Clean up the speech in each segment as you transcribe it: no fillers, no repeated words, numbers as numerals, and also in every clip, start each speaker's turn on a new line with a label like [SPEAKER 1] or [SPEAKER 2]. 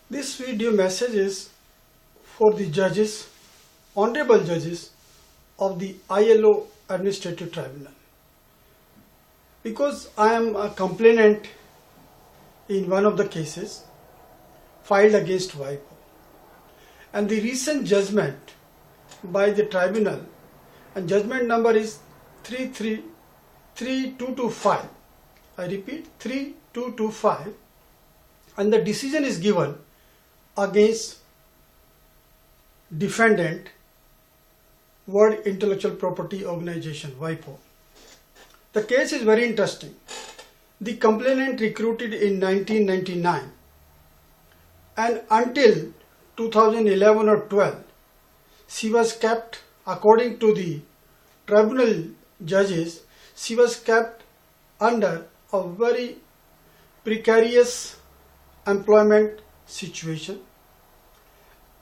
[SPEAKER 1] This video message is for the judges, honorable judges of the ILO Administrative Tribunal. Because I am a complainant in one of the cases filed against WIPO, and the recent judgment by the tribunal, and judgment number is 3225. I repeat, 3225, and the decision is given against defendant World Intellectual Property Organization, WIPO. The case is very interesting. The complainant recruited in 1999, and until 2011 or 12, she was kept, according to the tribunal judges, she was kept under a very precarious employment situation,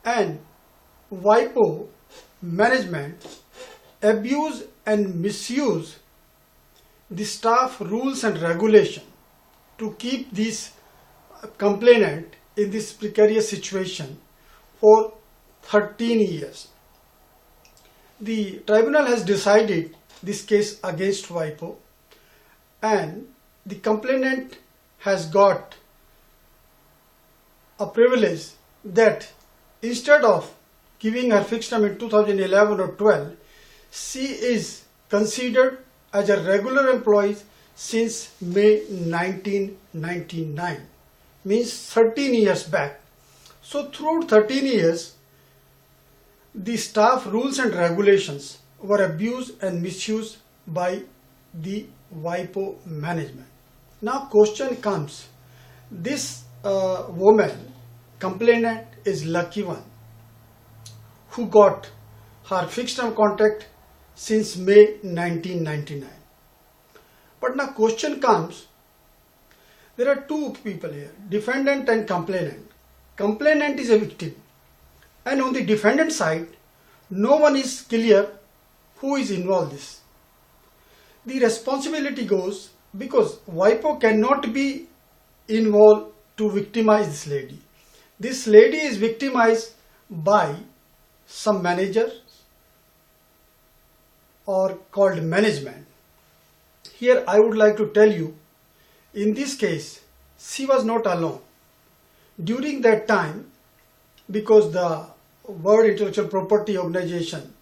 [SPEAKER 1] and WIPO management abuse and misuse the staff rules and regulation to keep this complainant in this precarious situation for 13 years. The tribunal has decided this case against WIPO, and the complainant has got a privilege that instead of giving her fixed term in 2011 or 12, she is considered as a regular employee since May 1999, means 13 years back. So throughout 13 years, the staff rules and regulations were abused and misused by the WIPO management. Now question comes, this woman, complainant, is lucky one who got her fixed term contract since May 1999. But now question comes, there are two people here, defendant and complainant. Complainant is a victim, and on the defendant side, no one is clear who is involved in this. The responsibility goes, because WIPO cannot be involved to victimize this lady. This lady is victimized by some managers or called management. Here I would like to tell you, in this case, she was not alone. During that time, because the World Intellectual Property Organization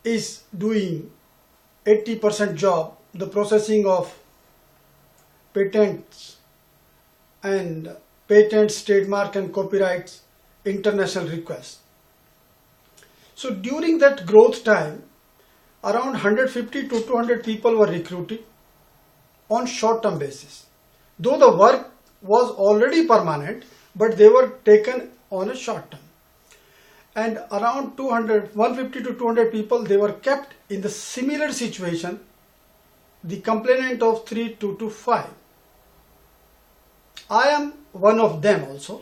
[SPEAKER 1] is doing 80% job, the processing of patents and trademark and copyrights, international requests. So during that growth time, around 150 to 200 people were recruited on short-term basis. Though the work was already permanent, but they were taken on a short-term. And around 150 to 200 people, they were kept in the similar situation, the complainant of 3225. I am one of them also.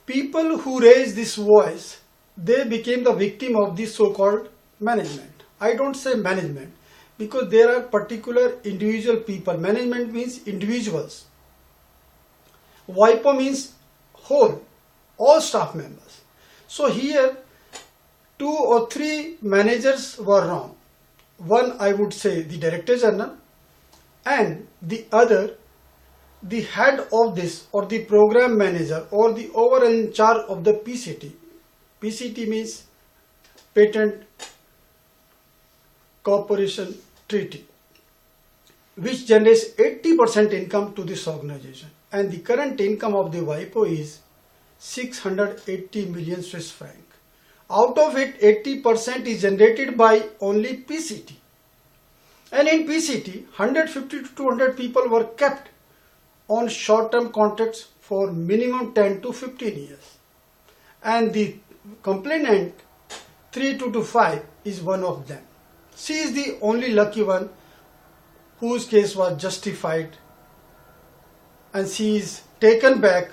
[SPEAKER 1] People who raised this voice, they became the victim of this so-called management. I don't say management because there are particular individual people. Management means individuals. WIPO means whole, all staff members. So here 2 or 3 managers were wrong. One, I would say, the Director General, and the other, the head of this, or the program manager, or the overall in charge of the PCT. PCT means Patent Corporation Treaty, which generates 80% income to this organization. And the current income of the WIPO is 680 million Swiss franc. Out of it, 80% is generated by only PCT. And in PCT, 150 to 200 people were kept on short-term contracts for minimum 10 to 15 years. And the complainant 3225 is one of them. She is the only lucky one whose case was justified, and she is taken back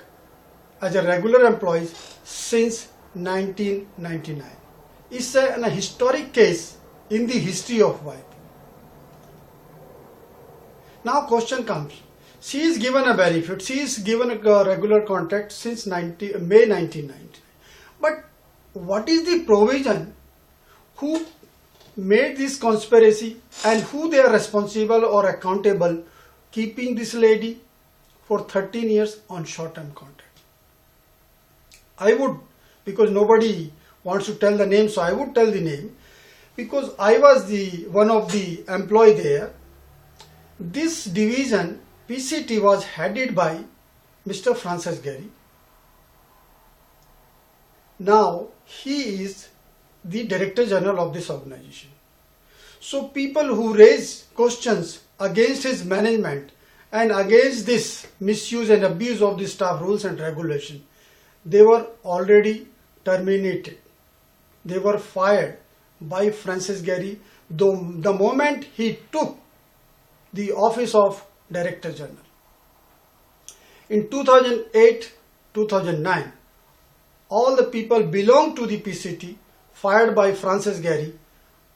[SPEAKER 1] as a regular employee since 1999. It's a historic case in the history of WIPO. Now question comes, She is given a benefit. She is given a regular contract since May 1990. But what is the provision? Who made this conspiracy and who they are responsible or accountable keeping this lady for 13 years on short-term contract? I would, because nobody wants to tell the name, so I would tell the name, because I was the one of the employee there. This division PCT was headed by Mr. Francis Gehry. Now he is the Director General of this organization. So people who raise questions against his management and against this misuse and abuse of the staff rules and regulation, they were already terminated. They were fired by Francis Gehry the moment he took the office of Director General. In 2008-2009, all the people belong to the PCT fired by Francis Gehry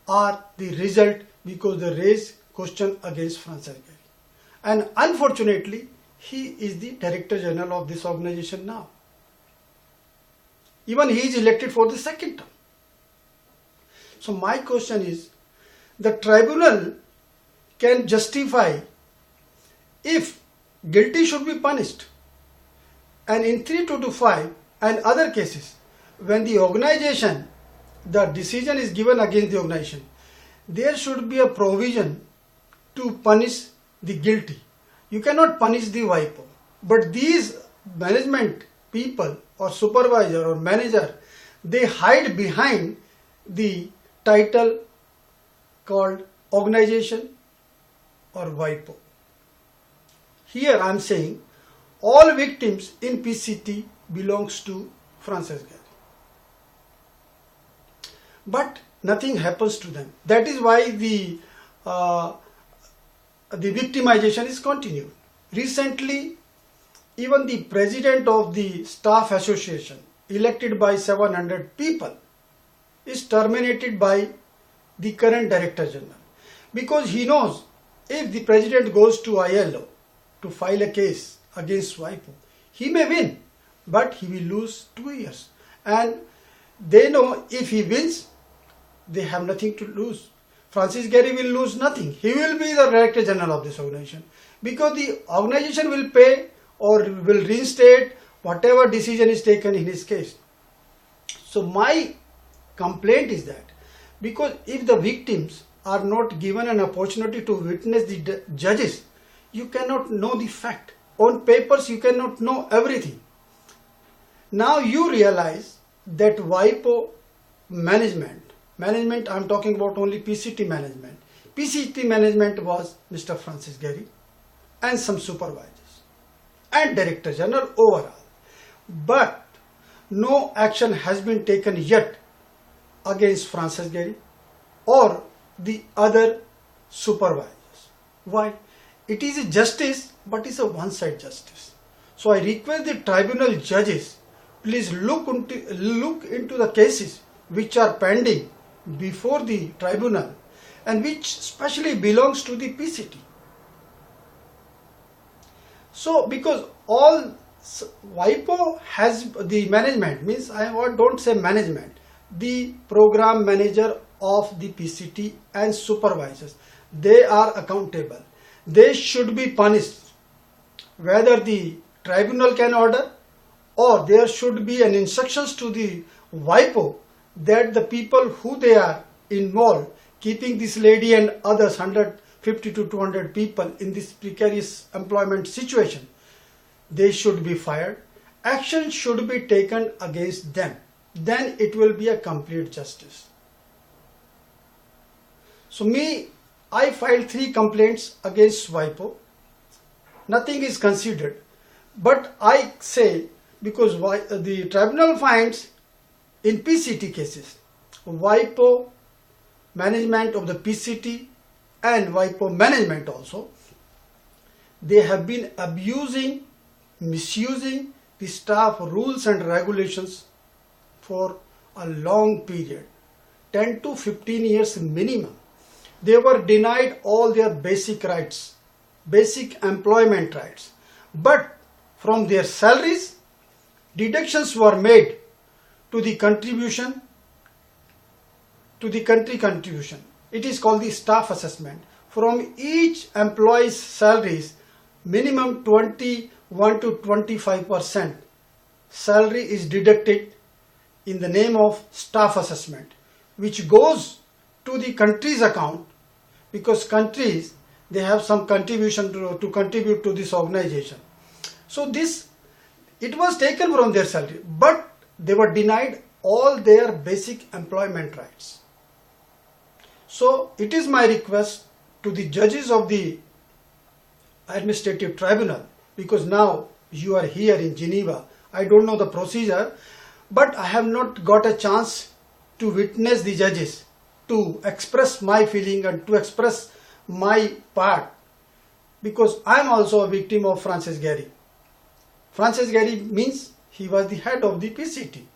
[SPEAKER 1] are the result because they raise question against Francis Gehry. And unfortunately, he is the Director General of this organization now. Even he is elected for the second term. So my question is, the tribunal can justify if guilty should be punished. And in 3225 and other cases, when the organization, the decision is given against the organization, there should be a provision to punish the guilty. You cannot punish the WIPO. But these management people or supervisor or manager, they hide behind the title called organization or WIPO. Here I am saying all victims in PCT belongs to Francis Gehry. But nothing happens to them. That is why the victimization is continued. Recently, even the president of the staff association, elected by 700 people, is terminated by the current Director General, because he knows if the president goes to ILO to file a case against WIPO, he may win, but he will lose 2 years. And they know if he wins, they have nothing to lose. Francis Gehry will lose nothing. He will be the Director General of this organization, because the organization will pay or will reinstate whatever decision is taken in his case. So my complaint is that, because if the victims are not given an opportunity to witness the judges, you cannot know the fact. On papers, you cannot know everything. Now you realize that WIPO management, I am talking about only PCT management. PCT management was Mr. Francis Gehry and some supervisors and Director General overall. But no action has been taken yet against Francis Gehry or the other supervisors. Why? It is a justice, but it's a one-side justice. So I request the tribunal judges, please look into the cases which are pending before the tribunal and which specially belongs to the PCT. So because all WIPO has the management, means I don't say management, the program manager of the PCT and supervisors, they are accountable. They should be punished, whether the tribunal can order or there should be an instructions to the WIPO that the people who they are involved, keeping this lady and others 150 to 200 people in this precarious employment situation, they should be fired. Action should be taken against them. Then it will be a complete justice. So I filed 3 complaints against WIPO. Nothing is considered. But I say, because the tribunal finds in PCT cases, WIPO management of the PCT and WIPO management also, they have been abusing, misusing the staff rules and regulations for a long period, 10 to 15 years minimum. They were denied all their basic rights basic employment rights. But from their salaries, deductions were made to the contribution, to the country contribution. It is called the staff assessment. From each employee's salaries, minimum 21 to 25% salary is deducted in the name of staff assessment, which goes to the country's account, because countries, they have some contribution to contribute to this organization. So it was taken from their salary, but they were denied all their basic employment rights. So it is my request to the judges of the administrative tribunal, because now you are here in Geneva. I don't know the procedure, but I have not got a chance to witness the judges, to express my feeling and to express my part, because I am also a victim of Francis Gehry. Francis Gehry means he was the head of the PCT.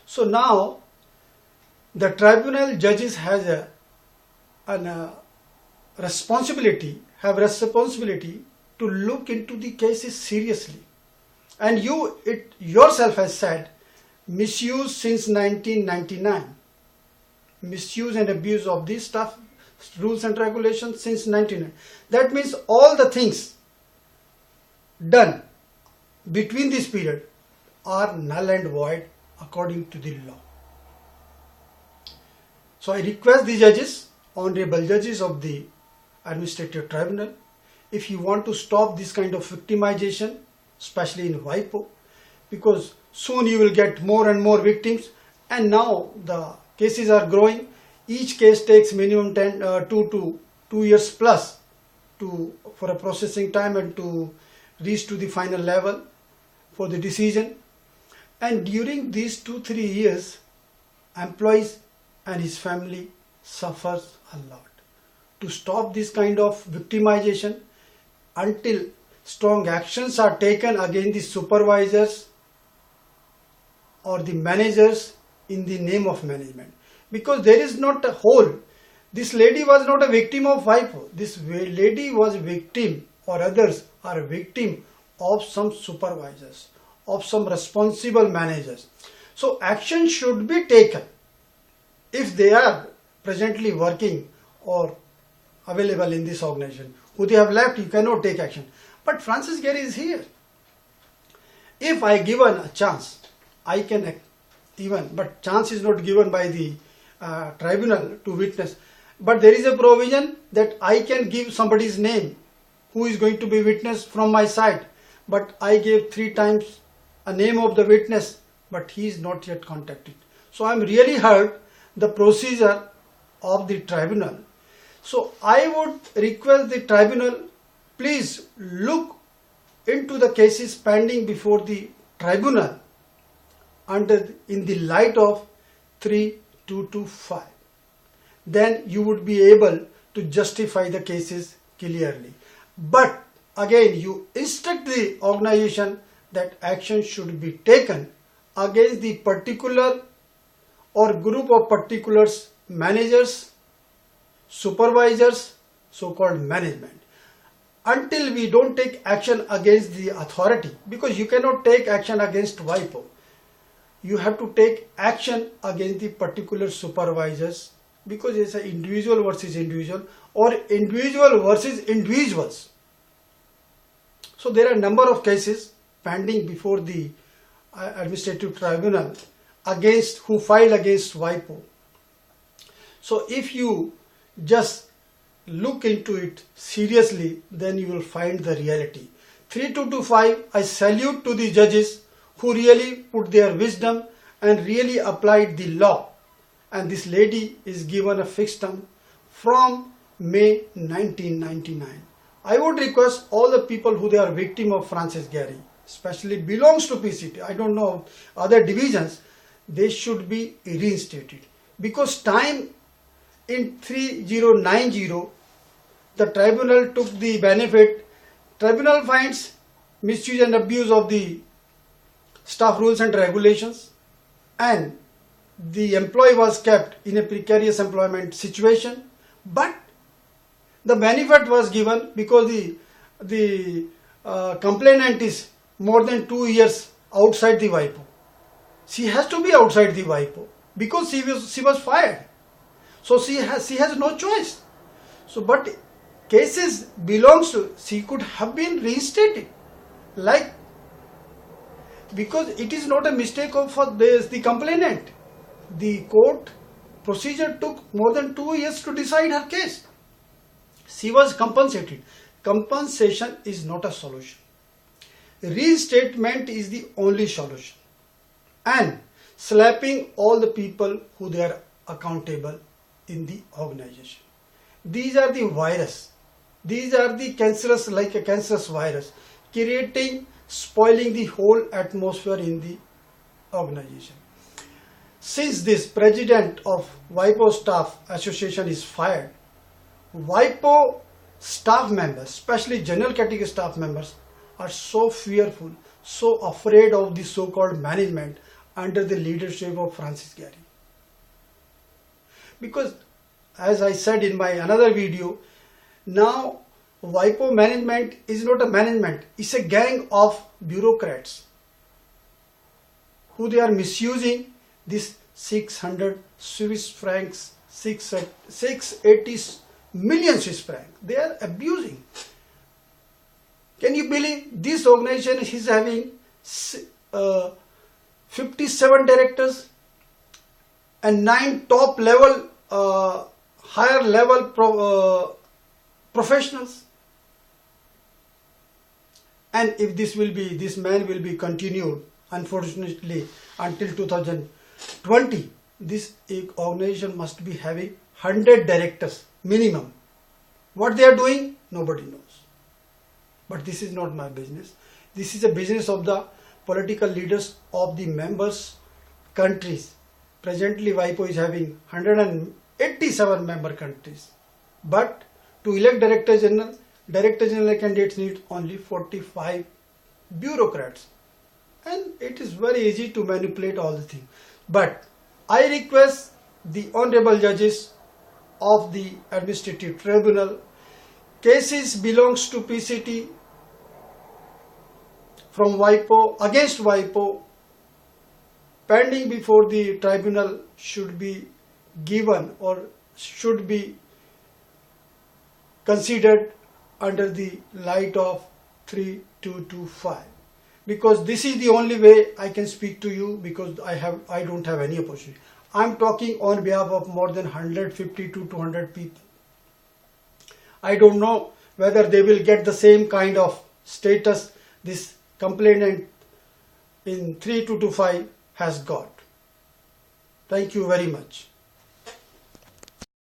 [SPEAKER 1] So now the tribunal judges has a responsibility to look into the cases seriously. And you yourself has said misuse since 1999. Misuse and abuse of these staff rules and regulations since 1999. That means all the things done between this period are null and void according to the law. So I request the judges, honorable judges of the administrative tribunal, if you want to stop this kind of victimization, especially in WIPO, because soon you will get more and more victims, and now the cases are growing. Each case takes minimum 2 years plus for a processing time and to reach to the final level for the decision. And during these 2-3 years, employees and his family suffers a lot. To stop this kind of victimization, until strong actions are taken against the supervisors or the managers in the name of management, because there is not a whole. This lady was not a victim of WIPO. This lady was a victim, or others are a victim of some supervisors, of some responsible managers. So action should be taken. If they are presently working or available in this organization, who they have left, you cannot take action. But Francis Gehry is here. If I given a chance, I can even, but chance is not given by the tribunal to witness. But there is a provision that I can give somebody's name who is going to be witness from my side. But I gave 3 times a name of the witness, but he is not yet contacted. So I am really hurt the procedure of the tribunal. So I would request the tribunal, please look into the cases pending before the tribunal in the light of 3225. Then you would be able to justify the cases clearly. But again, you instruct the organization that action should be taken against the particular or group of particulars, managers, supervisors, so-called management. Until we don't take action against the authority, because you cannot take action against WIPO. You have to take action against the particular supervisors, because it's an individual versus individual or individual versus individuals. So there are a number of cases pending before the administrative tribunal against who filed against WIPO. So if you just look into it seriously, then you will find the reality. 3225, I salute to the judges who really put their wisdom and really applied the law. And this lady is given a fixed term from May 1999. I would request all the people who they are victim of Francis Gehry, especially belongs to PCT, I don't know other divisions, they should be reinstated. Because time in 3090, the tribunal took the benefit. Tribunal finds misuse and abuse of the staff rules and regulations, and the employee was kept in a precarious employment situation, but the benefit was given because the the complainant is more than 2 years outside the WIPO. She has to be outside the WIPO because she was fired. So she has no choice. So but cases belongs to, she could have been reinstated, like, because it is not a mistake for the complainant. The court procedure took more than 2 years to decide her case. She was compensated. Compensation is not a solution. Reinstatement is the only solution. And slapping all the people who they are accountable in the organization. These are the virus. These are the cancerous, like a cancerous virus, creating, spoiling the whole atmosphere in the organization. Since this president of WIPO Staff Association is fired, WIPO staff members, especially general category staff members, are so fearful, so afraid of the so-called management under the leadership of Francis Gehry. Because, as I said in my another video, now WIPO management is not a management, it's a gang of bureaucrats who they are misusing this 600 Swiss francs, 680 million Swiss francs. They are abusing. Can you believe this organization is having 57 directors and 9 top level, higher level professionals? And if this man will be continued, unfortunately, until 2020, this organization must be having 100 directors minimum. What they are doing, nobody knows. But this is not my business. This is a business of the political leaders of the members countries. Presently, WIPO is having 187 member countries. But to elect Director General candidates need only 45 bureaucrats. And it is very easy to manipulate all the things. But I request the honorable judges of the administrative tribunal, cases belongs to PCT from WIPO, against WIPO, pending before the tribunal should be given or should be considered under the light of 3225. Because this is the only way I can speak to you, because I don't have any opportunity. I'm talking on behalf of more than 150 to 200 people. I don't know whether they will get the same kind of status this complainant in 3225 has got. Thank you very much.